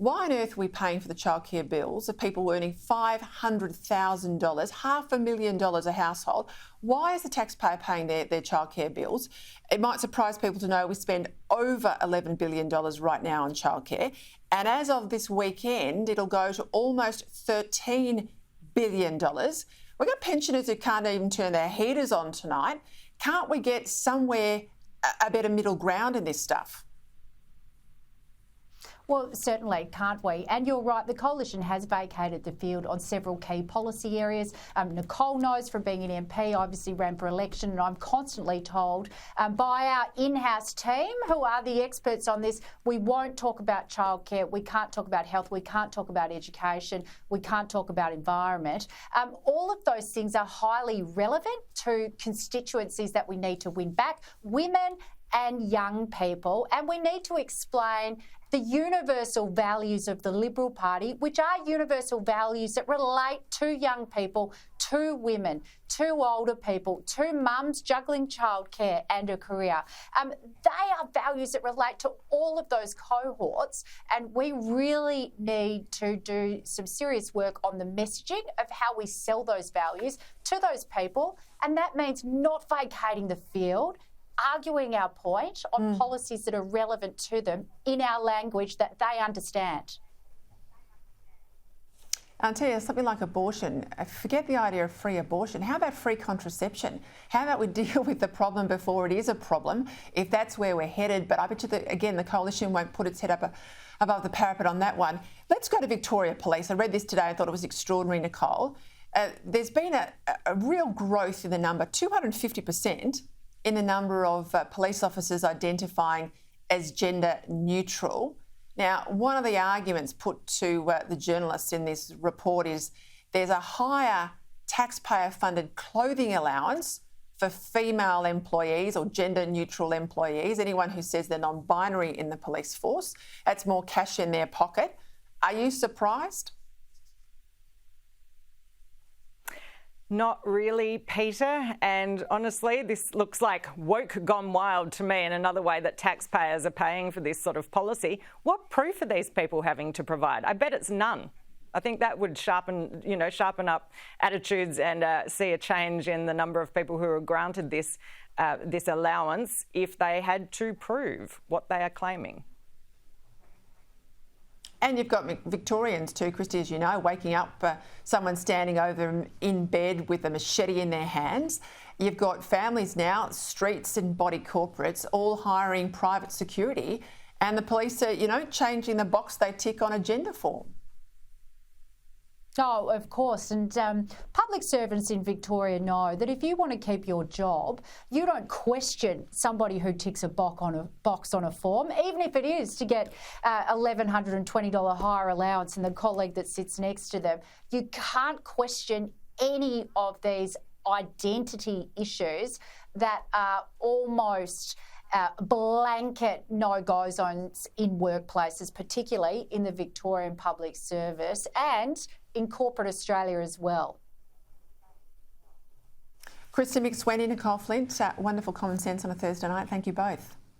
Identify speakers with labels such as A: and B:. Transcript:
A: Why on earth are we paying for the childcare bills of people earning $500,000, $500,000 a household? Why is the taxpayer paying their childcare bills? It might surprise people to know we spend over $11 billion right now on childcare. And as of this weekend, it'll go to almost $13 billion. We've got pensioners who can't even turn their heaters on tonight. Can't we get somewhere a better middle ground in this stuff?
B: Well, certainly, can't we? And you're right, the Coalition has vacated the field on several key policy areas. Nicolle knows from being an MP, obviously ran for election, and I'm constantly told by our in-house team, who are the experts on this, we won't talk about childcare, we can't talk about health, we can't talk about education, we can't talk about environment. All of those things are highly relevant to constituencies that we need to win back, women and young people, and we need to explain the universal values of the Liberal Party, which are universal values that relate to young people, to women, to older people, to mums juggling childcare and a career. They are values that relate to all of those cohorts, and we really need to do some serious work on the messaging of how we sell those values to those people, and that means not vacating the field, arguing our point on policies that are relevant to them in our language that they understand.
A: I'll tell you, something like abortion, forget the idea of free abortion. How about free contraception? How about we deal with the problem before it is a problem, if that's where we're headed? But I bet you that, again, the Coalition won't put its head up above the parapet on that one. Let's go to Victoria Police. I read this today. I thought it was extraordinary, Nicolle. There's been a real growth in the number, 250%, in the number of police officers identifying as gender neutral. Now, one of the arguments put to the journalists in this report is there's a higher taxpayer-funded clothing allowance for female employees or gender-neutral employees, anyone who says they're non-binary in the police force. That's more cash in their pocket. Are you surprised?
C: Not really, Peter. And honestly, this looks like woke gone wild to me, in another way that taxpayers are paying for this sort of policy. What proof are these people having to provide? I bet it's none. I think that would sharpen up attitudes and see a change in the number of people who are granted this allowance if they had to prove what they are claiming.
A: And you've got Victorians too, Christy, as you know, waking up, someone standing over them in bed with a machete in their hands. You've got families now, streets and body corporates, all hiring private security, and the police are, changing the box they tick on a gender form.
B: Oh, of course. And public servants in Victoria know that if you want to keep your job, you don't question somebody who ticks a box on a form, even if it is to get $1,120 higher allowance and the colleague that sits next to them. You can't question any of these identity issues that are almost blanket no-go zones in workplaces, particularly in the Victorian public service and in corporate Australia as well.
A: Christy Nicolle Flint, wonderful common sense on a Thursday night. Thank you both.